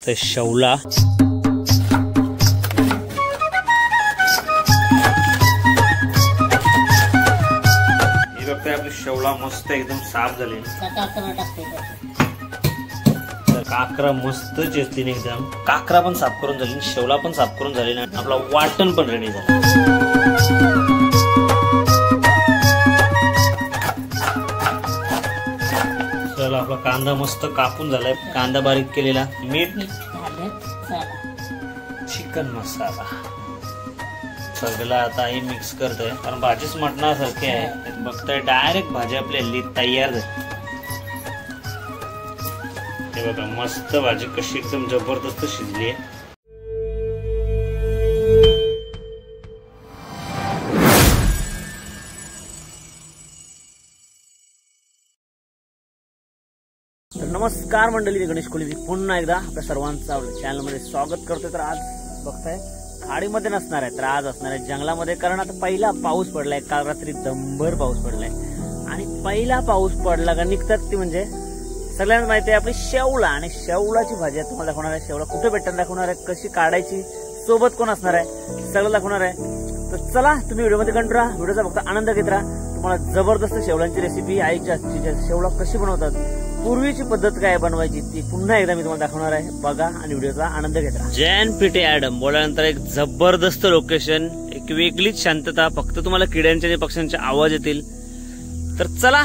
बघताय शेवला। हे बघताय आपली शेवला मस्त एकदम साफ झाली। काकरा मस्त चेचली एकदम। काकरा पण साफ करून झाली, शेवला पण साफ करून झाली, आपला वाटण पण रेडी झाला। चला आपला कांदा मस्त कापून झालाय, कांदा बारीक केलेला, मीठ, चिकन मसाला सगळं आता हे मिक्स करतोय, कारण भाजीच मटणासारखी आहे। बघताय डायरेक्ट भाजी आपली हल्ली तयार झाली। हे बघा मस्त भाजी कशी एकदम जबरदस्त शिजली आहे। तर नमस्कार मंडळी, गणेश कोळी पुन्हा एकदा आपल्या सर्वांचं चॅनल मध्ये स्वागत करतोय। तर आज बघताय खाडीमध्ये नसणार आहे, तर आज असणार आहे जंगलामध्ये, कारण आता पहिला पाऊस पडलाय, काल रात्री दंबर पाऊस पडलाय। आणि पहिला पाऊस पडला का निघतात ती म्हणजे सगळ्यांना माहिती आहे आपली शेवला, आणि शेवलाची भाजी आहे तुम्हाला दाखवणार आहे। शेवला कुठे भेटतात दाखवणार आहे, कशी काढायची, सोबत कोण असणार आहे सगळं दाखवणार आहे। तर चला तुम्ही व्हिडिओमध्ये कंटिन्यू राहा, व्हिडिओचा फक्त आनंद घेत राहा। तुम्हाला जबरदस्त शेवलांची रेसिपी, आईच्या हातची शेवला कशी बनवतात, पूर्वीची पद्धत काय बनवायची ती पुन्हा एकदा मी तुम्हाला दाखवणार आहे। बघा आणि व्हिडिओचा आनंद घेत राहा। जैन पेठे ऍडम बोलल्यानंतर एक जबरदस्त लोकेशन, एक वेगळीच शांतता, फक्त तुम्हाला किड्यांचे आणि पक्ष्यांचे आवाज येतील। तर चला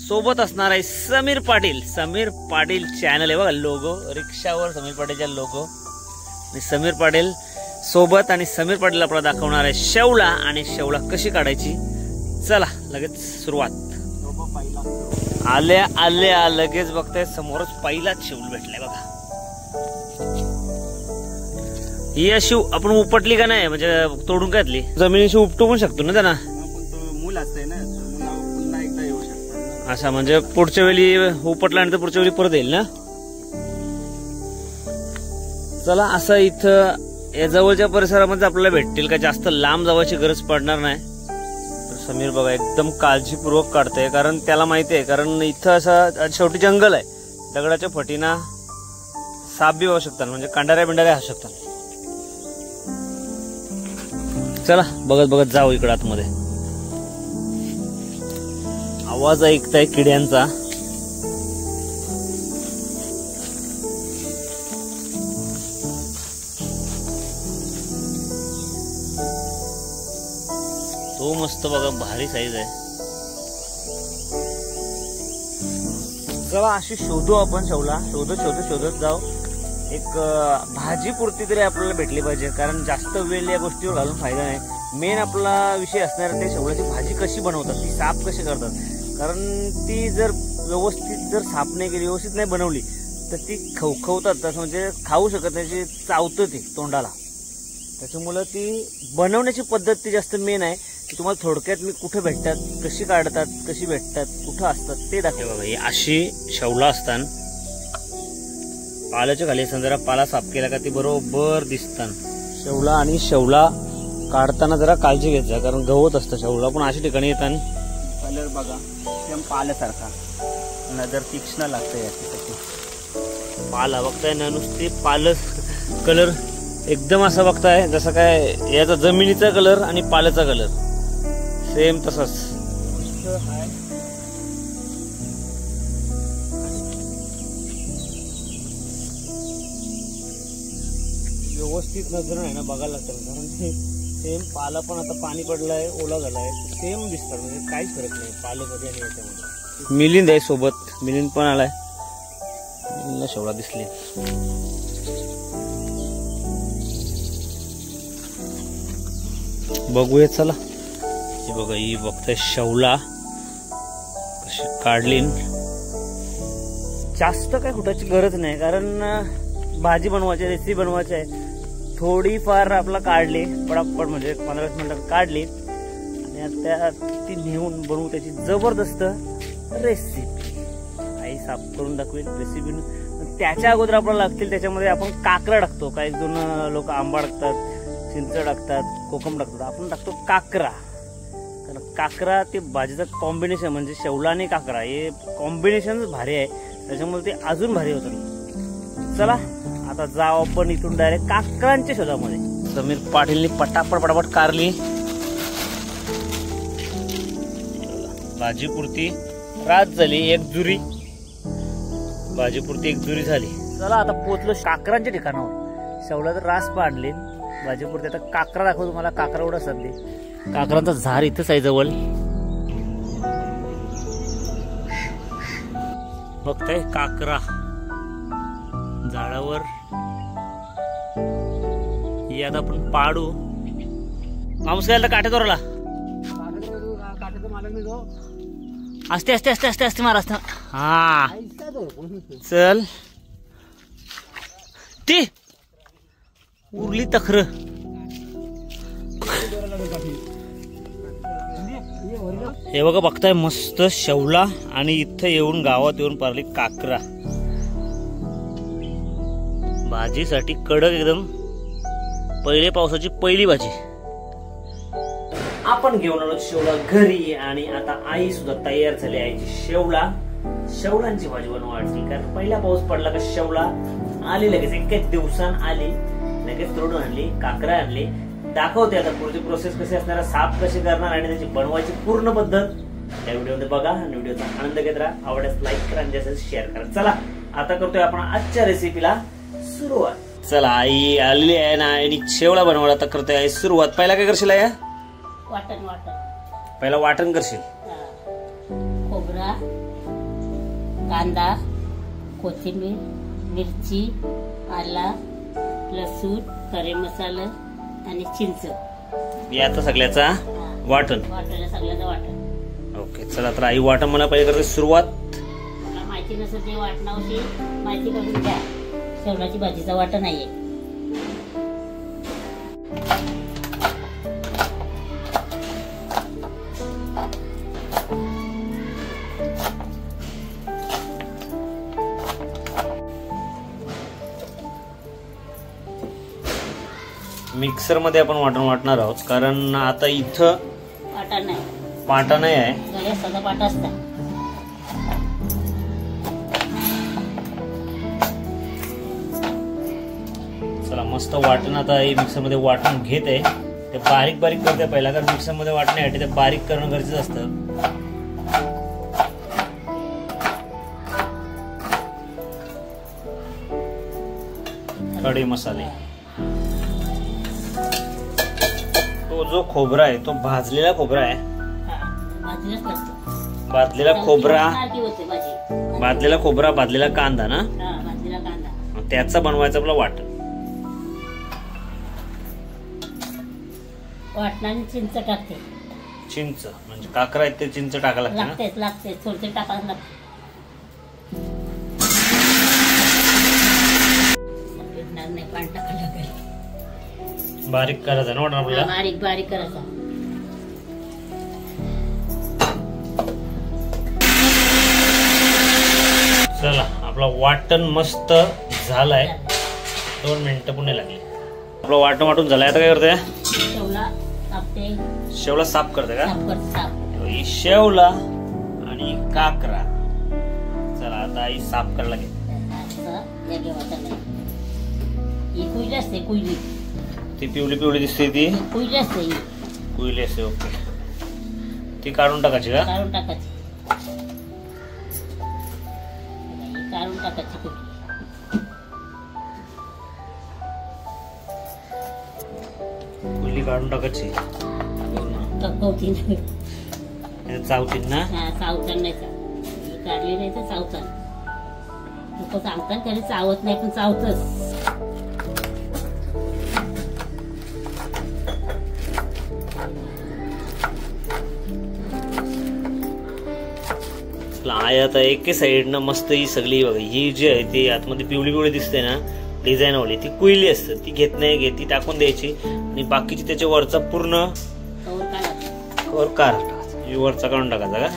सोबत असणार आहे समीर पाटील। समीर पाटील चॅनल आहे बघा, लोगो रिक्षावर समीर पाटीलचा लोगो, आणि समीर पाटील सोबत, आणि समीर पाटील आपल्याला दाखवणार आहे शेवला, आणि शेवला कशी काढायची। चला लगेच सुरुवात। आल्या आल्या लगेच बघताय समोरच पहिलाच शेवल भेटलाय बघा। ही अशी आपण उपटली का नाही, म्हणजे तोडून घातली, जमिनीशी उपटू पण शकतो ना त्यांना, मूल असते ना, पुन्हा एकदा येऊ शकतो असा, म्हणजे पुढच्या वेळी उपटल्यानंतर पुढच्या वेळी परत येईल ना। चला असं इथं या जवळच्या परिसरामध्ये आपल्याला भेटतील का, जास्त लांब जावायची गरज पडणार नाही। समीर बघा एकदम काळजीपूर्वक काढते, कारण त्याला माहिती आहे, कारण इथं असं शेवटी जंगल आहे, दगडाच्या फटीना साप बी होऊ शकतात, म्हणजे कांडाऱ्या बिंडाऱ्या असू शकतात। चला बघत बघत जाऊ इकडे आतमध्ये। आवाज ऐकताय किड्यांचा, तो मस्त बघा भारी साईज आहे। चला अशी शोधू आपण शेवला, शोधत जाऊ। एक भाजी पुरती तरी आपल्याला भेटली पाहिजे, कारण जास्त वेळ या गोष्टीवर घालून फायदा नाही। मेन आपला विषय असणार ते शेवलाची भाजी कशी बनवतात, ती साफ कशी करतात, कारण ती जर व्यवस्थित जर साफ नाही केली, व्यवस्थित नाही बनवली तर ती खवखवतात, तसं म्हणजे खाऊ शकत नाही, चावतं ती तोंडाला। त्याच्यामुळे ती बनवण्याची पद्धत ती जास्त मेन आहे। तुम्हाला थोडक्यात मी कुठे भेटतात, कशी काढतात, कशी भेटतात, कुठं असतात ते दाखव बघा। ही अशी शेवला असतात, पाल्याच्या खाली जरा पाला साफ केला का ती बरोबर दिसतात शेवला। आणि शेवला काढताना जरा काळजी घेत जा, कारण गवत असतं शेवला, पण अशा ठिकाणी येतात कलर बघा एकदम पाल्यासारखा, नजर तीक्ष्ण लागते याच्यासाठी। पाला बघताय ना, नुसते पालच कलर एकदम असा बघताय जसं काय याचा जमिनीचा कलर आणि पाल्याचा कलर सेम तसंच। व्यवस्थित नजर आहे ना बघायला लागतं, कारण सेम पाला पण आता पाणी पडलंय, ओला झालाय, सेम दिसतात, म्हणजे काहीच फरक नाही पाल्यामध्ये आणि याच्यामध्ये। मिलिंद आहे सोबत, मिलिंद पण आलाय, मिलिंदला शेवला दिसली। बघूया चला। ही बघा, ही बघताय शेवला कशी काढली। जास्त काय कुठाची गरज नाही, कारण भाजी बनवायची, रेसिपी बनवायची आहे, थोडीफार आपला काढली पटापट, म्हणजे 15-20 मिनिटात काढली, आणि आता ती नेऊन बनवू त्याची जबरदस्त रेसिपी। आई साफ करून दाखवेल रेसिपी। त्याच्या अगोदर आपल्याला लागतील त्याच्यामध्ये आपण काकरा टाकतो, काही दोन लोक आंबा टाकतात, चिंच टाकतात, कोकम टाकतात, आपण टाकतो काकरा, कारण काकरा ते भाजीचं कॉम्बिनेशन, म्हणजे शेवला आणि काकरा हे कॉम्बिनेशन भारी आहे, त्याच्यामुळे ते अजून भारी होतं। चला आता जाऊ आपण इथून डायरेक्ट काकरांच्या शोधामध्ये. समीर पाटीलनी पटापट कारली. भाजीपुरती रात झाली, एक जुरी भाजीपुरती एक जुरी झाली. चला आता पोचलो काकरांच्या ठिकाणावर. शेवला तर रास पाडली, भाजीपुरती आता काकरा दाखवतो तुम्हाला. काकरा एवढा सध्या काकरांचा झाड इथंच आहे जवळ. बघताय काकरा झाडावर. ही आता आपण पाडू. माणूस काय काटे तोरला असते असते असते असते असते महाराज. हा चल ती उरली तखर. हे बघा बघताय मस्त शेवला आणि इथं येऊन गावात येऊन पारली काकरा. भाजीसाठी कडक एकदम पहिले पावसाची पहिली भाजी. आपण घेऊन आलो शेवला घरी आणि आता आई सुद्धा तयार झाली. आईची शेवलांची भाजी बनवायची. कारण पहिला पाऊस पडला का शेवला आली लगेच. एक दिवसान आली लगेच तोडून आणली, काकरा आणली. दाखवते आता पुढची प्रोसेस कशी असणार, साफ कशी करणार आणि त्याची बनवायची पूर्ण पद्धत त्या व्हिडिओमध्ये बघा. आणि व्हिडिओचा आनंद घेत राहा. आवडल्यास लाईक करा आणि जास्त शेअर करा. चला आता करतोय आपण आजच्या रेसिपीला सुरुवात. चला आई आलेली आहे ना आणि शेवला बनवायला आता करतोय आई सुरुवात. पहिला काय करशील या? वाटण. पहिला वाटण करशील. खोबरा, कांदा, कोथिंबीर, मिरची, आला, लसूण, खडे मसाला आणि चिंच याचा सगळ्याचा वाटण. सगळ्याचं वाटण. ओके चला तर आई वाटण मला पहिले करते सुरुवात. मला माहिती नसेल ते वाटणाविषयी माहिती करून द्या. शेवलाची भाजीचा वाटण नाहीये. मिक्सर मध्ये आपण वाटण वाटणार आहोत. कारण आता इथं पाटा नाही आहे. साधा पाटा असता. चला मस्त वाटण आता मिक्सर मध्ये वाटून घेत आहे. ते बारीक बारीक करते पहिला. कारण मिक्सर मध्ये वाटण्यासाठी ते बारीक करणं गरजेचं असतं. खडे मसाले. तो जो खोबरा आहे तो भाजलेला खोबरा आहे. भाजलेला खोबरा, भाजलेला कांदा ना, त्याचा बनवायचा आपला वाटण. वाटणाने चिंच टाकते. चिंच म्हणजे काकरा आहेत ते चिंच टाकायला लागते. थोडे टाकायला लागते. बारीक करायचं ना वाटण आपल्याला. बारीक करायचा. चला आपला वाटण मस्त झालाय. 2 मिनिटं पुणे लागले. आपलं वाटण वाटून झालंय. आता काय करते? शेवला साफ करते का? शेवला आणि काकरा. चला आता आई साफ करायला लागेल. कुईली असते. कुईली ती पिवळी दिसते. ती कुईली असते. ओके ती काढून टाकायची का? काढून टाकायची. कुईली काढून टाकायची. चावतील ना? चावताना नाही. काढली नाही तर चावतात. लोक सांगतात तरी चावत नाही पण चावतच. आय आता एके साईडनं मस्त ही सगळी बघा. ही जी आहे ती आतमध्ये पिवळी दिसते ना डिझाईन वाली, ती कुईली असते. ती घेत नाही घेत ती टाकून द्यायची आणि बाकीची त्याच्या वरचा पूर्ण वरचा काढून टाकायचा का?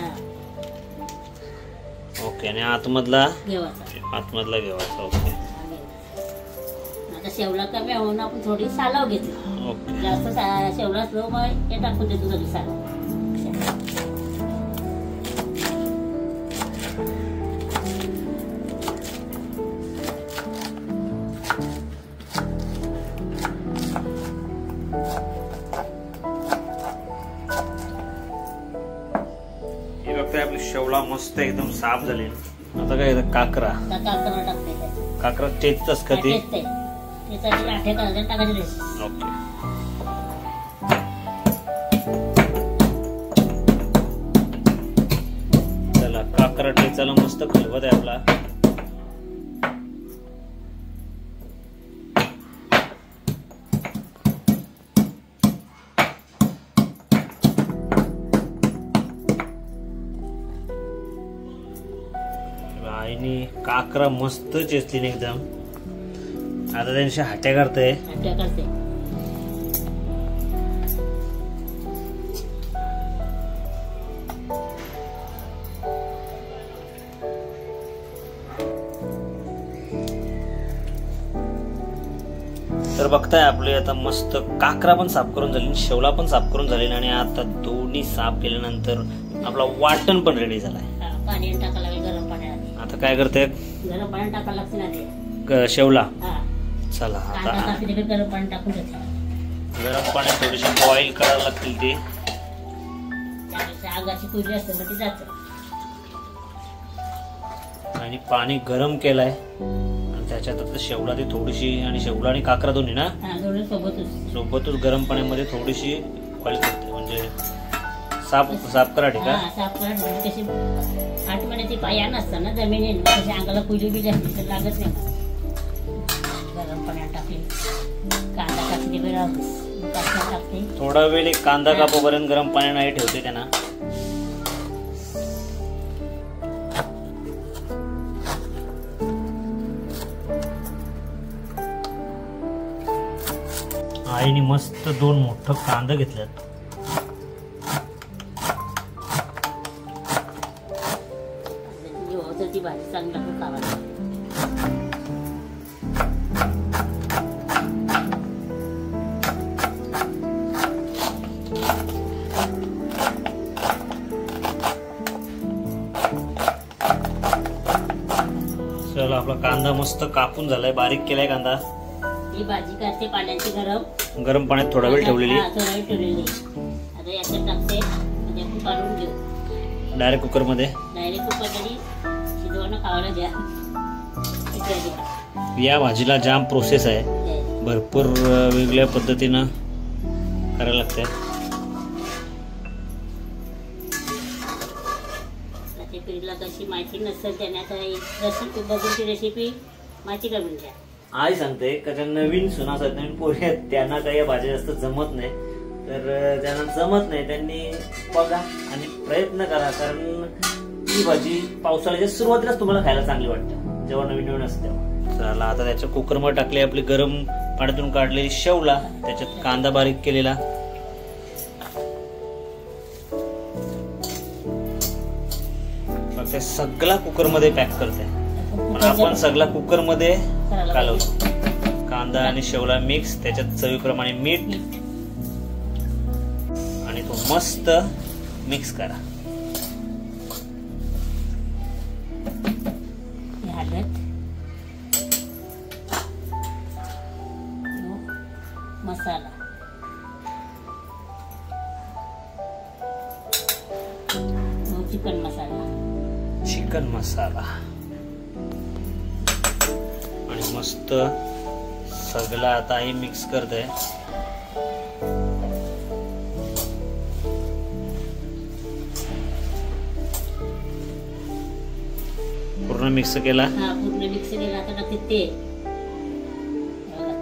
ओके आणि आतमधला घेवायचा. ओके आता शेवला कमी होऊन आपण थोडी सालाव घेतली. ओके जास्त शेवला असलो मग हे टाकून देतो सगळी सालाव. शेवला मस्त एकदम साफ झाले. आता काय काकरा आता काकरा टाकते. काकरा टेचतच का ते? त्याच्यात आठे टाकायचे. ओके. चला काकरा टेचाला मस्त खलबत आहे आपला. आईने काकरा मस्त चेचली एकदम. आता त्यांच्या हाट्या करते. तर बघताय आपले आता मस्त काकरा पण साफ करून झाली, शेवला पण साफ करून झाली आणि आता दोन्ही साफ केल्यानंतर आपला वाटण पण रेडी झालाय. पाणी टाकायला गरम पाण्यात. आता काय करते? गरम पाणी टाकायला लागते ना ते शेवला. चला आता गरम पाणी टाकून द्यायचं. गरम पाणी थोडीशी बॉईल करायला लागतील ते. आगाची कुरली असते मग ती जात. आणि पाणी गरम केलाय आणि त्याच्यात आता शेवला ती थोडीशी आणि शेवला आणि काकरा दोन्ही ना सोबतच गरम पाण्यामध्ये थोडीशी बॉईल करते. म्हणजे साफ करा ठीक आहे. साफ करा कशी 8 महिन्याची पाया नसतात ना जमिनीने कशी अंगाला कुली बी जास्त लागत नाही. गरम पाण्यात टाकली कांदा टाकली बरं टाकते. थोडा वेळ एक कांदा कापोपर्यंत गरम पाण्याने ठेवते त्यांना. आईने मस्त 2 मोठं कांदा घेतल्यात. ती भाजी चांगली खावायला. चला आपला कांदा मस्त कापून झालाय, बारीक केलाय कांदा. ही भाजी करते पाण्याची गरम पाण्यात थोडा वेळ ठेवलेली. आता याच्यात टाकते म्हणजे आपण काढून घेऊ. डायरेक्ट कुकर मध्ये शिजवणं खावायला द्या. या भाजीला जाम प्रोसेस आहे, भरपूर वेगळ्या पद्धतीनं करायला लागते. कशी माहिती नसेल त्यांनी आता रेसिपी बघून रेसिपी माहिती करून द्या. आई सांगते का ज्या नवीन सुना नवीन पोरी आहेत त्यांना काही या भाज्या जास्त जमत नाही. तर ज्यांना जमत नाही त्यांनी बघा आणि प्रयत्न करा, कारण ही भाजी पावसाळ्याच्या सुरुवातीलाच तुम्हाला खायला चांगली वाटते जेव्हा नवीन नवीन असते तेव्हा. चला आता त्याच्या कुकरमध्ये टाकले आपली गरम पाण्यातून काढलेली शेवला, त्याच्यात कांदा बारीक केलेला. सगळा कुकर मध्ये पॅक करते. पण आपण सगळा कुकर मध्ये कालवतो. कांदा आणि शेवला मिक्स, त्याच्यात चवीप्रमाणे मीठ आणि तो मस्त मिक्स करा. मसाला चिकन मसाला आणि मस्त सगळं आता हे मिक्स करते. पूर्ण मिक्स केला. पूर्ण मिक्स केला. आता टाकते तेल.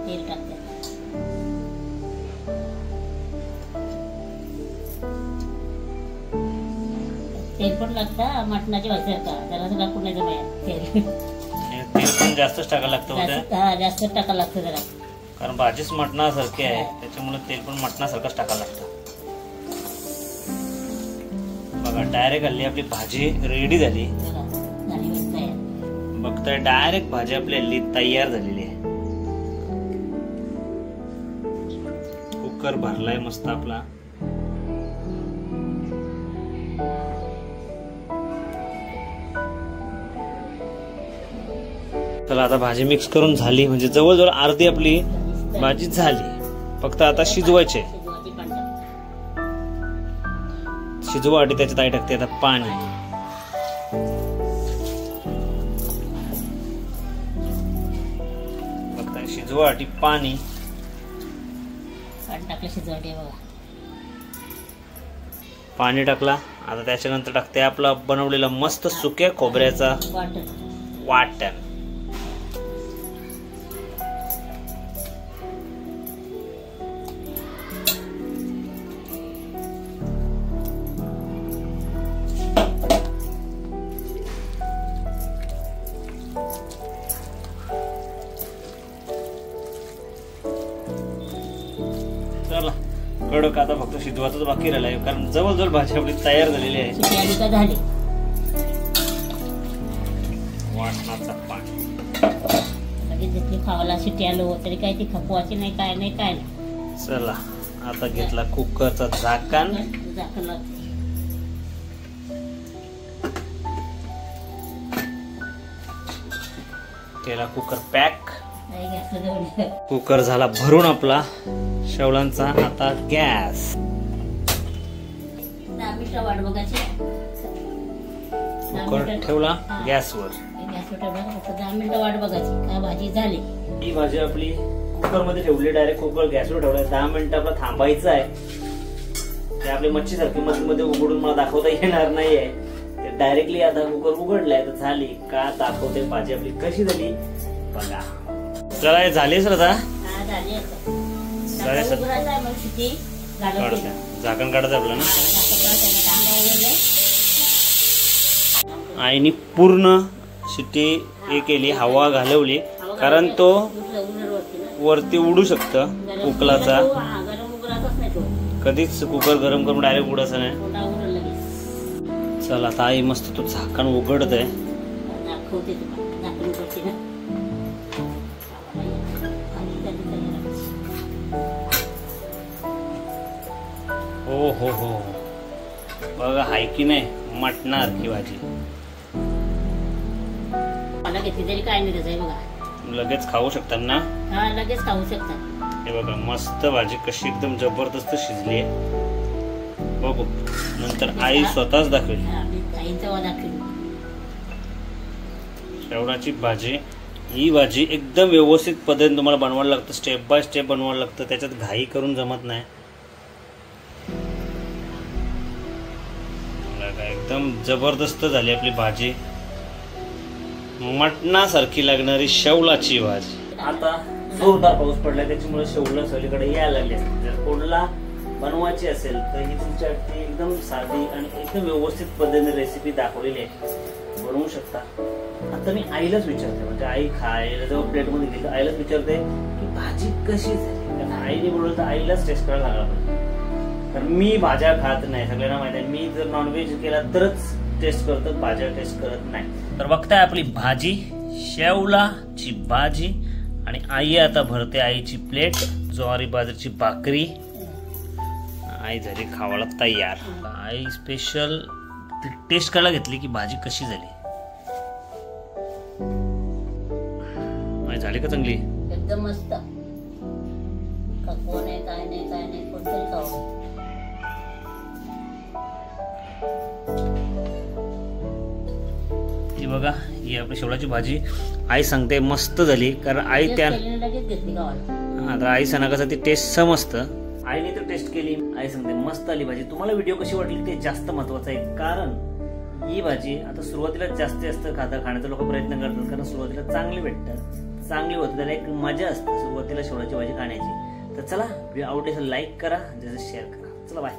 तेल टाकते. तेल पण लागतं मटणाची भाजी का जरा टाकून नाही जमायला. तेल पण जास्तच टाकायला लागतं. जास्त टाकायला लागतं जरा, कारण भाजीच मटणासारखी आहे त्याच्यामुळे तेल पण मटणासारखंच टाकायला लागतं. बघा डायरेक्ट हल्ली आपली भाजी रेडी झाली. बघताय डायरेक्ट भाजी आपली हल्ली तयार झालेली आहे. कुकर भरलाय मस्त आपला. चला आता भाजी मिक्स करून झाली, म्हणजे जवळजवळ अर्धी आपली भाजी झाली. फक्त आता शिजवायचे. शिजवासाठी त्याच्यात आई टाकते आता पाणी. बघताय शिजवासाठी पाणी टाकलं शिजवते बघा. पाणी टाकला. आता त्याच्यानंतर टाकते आपला बनवलेला मस्त सुक्या खोबऱ्याचा वाटण. चला कडक आता फक्त शिजवायचंच बाकी राहिलंय, कारण जवळजवळ भाजी आपली तयार झालेली आहे. झाली वाटणाचा पाणी लगेच खावाला शिटी आलो तरी काही ती खपवायची नाही, काय नाही काय नाही. चला आता घेतला कुकरचा झाकण. झाकण लावते. केला कुकर पॅक. नाही गॅसला जवळ. कुकर झाला भरून आपला शेवलांचा. आता गॅस 10 मिनिटं वाट बघायची. कुकर ठेवला गॅसवर. गॅसवर ठेवला फक्त 10 मिनिटं वाट बघायची का भाजी झाली. ही भाजी आपली कुकर मध्ये ठेवली. डायरेक्ट कुकर गॅसवर ठेवलाय. 10 मिनिटं आपला थांबायचं आहे. ते आपली मच्छी सारखी मध्ये मध्ये उघडून मला दाखवता येणार नाहीये. ते डायरेक्टली आता कुकर उघडलाय तर झाली का दाखवते भाजी आपली कशी झाली बघा. चला हे झाली सर आता. झाली झाली सर. झाकण काढायचं आपलं ना. आईने पूर्ण शिट्टी हे केली, हवा घालवली, कारण तो वरती उडू शकतं उकलाचा. कधीच कुकर गरम करून डायरेक्ट उडायचं नाही. चला आता आई मस्त तो झाकण उघडत आहे. हो हो हो बघा हाय की नाही मटणार की भाजी. मला घेतली तरी काय नाही त्याचं बघा. लगेच खाऊ शकतात ना. हा लगेच खाऊ शकतात. हे बघा मस्त भाजी कशी एकदम जबरदस्त शिजली आहे. बघू नंतर आई स्वतःच दाखवेल. आईचा दाखवेल शेवडाची भाजी. ही भाजी एकदम व्यवस्थित पद्धतीने तुम्हाला बनवायला लागतं. स्टेप बाय स्टेप बनवायला लागतं. त्याच्यात घाई करून जमत नाही. एकदम जबरदस्त झाली आपली भाजी. मटणासारखी लागणारी शेवलाची भाजी. आता जोरदार पाऊस पडलाय त्याच्यामुळे शेवला सगळीकडे यायला लागले. जर कोणाला बनवायची असेल तर ही तुमच्यासाठी एकदम साधी आणि एकदम व्यवस्थित पद्धतीने रेसिपी दाखवलेली आहे. बनवू शकता. आता मी आईलाच विचारते, म्हणजे आई खायला जेव्हा प्लेट मध्ये घेते आईलाच विचारते की भाजी कशी झाली. कारण आईने बोलवलं तर आईलाच टेस्ट करायला लागला पाहिजे. कारण मी भाज्या खात नाही, सगळ्यांना माहिती आहे. मी जर नॉनव्हेज केला तरच टेस्ट करतो, भाज्या टेस्ट करत नाही. तर बघताय आपली भाजी शेवलाची भाजी. आणि आई आता भरते आईची प्लेट. ज्वारी बाजरीची भाकरी. आई झाली खावायला तयार. आई स्पेशल टेस्ट करायला घेतली की भाजी कशी झाली. आई झाली का चांगली. एकदम मस्त. कोण आहे काय नाही काय नाही कोणतरी खाऊ. ती बघा ही आपली शेवलाची भाजी. आई सांगते मस्त झाली, कारण आई त्या आता आई सांगा कसं ती टेस्ट समजतं. आईने तर टेस्ट केली. आई सांगते मस्त आली भाजी. तुम्हाला व्हिडिओ कशी वाटली ते जास्त महत्वाचं आहे, कारण ही भाजी आता सुरुवातीला जास्त खाण्याचा लोक प्रयत्न करतात, कारण सुरुवातीला चांगली भेटतात, चांगली होते, त्याला एक मजा असते सुरुवातीला शेवलाची भाजी खाण्याची. तर चला व्हिडिओ आवडली असेल लाईक करा, जसं शेअर करा. चला बाय.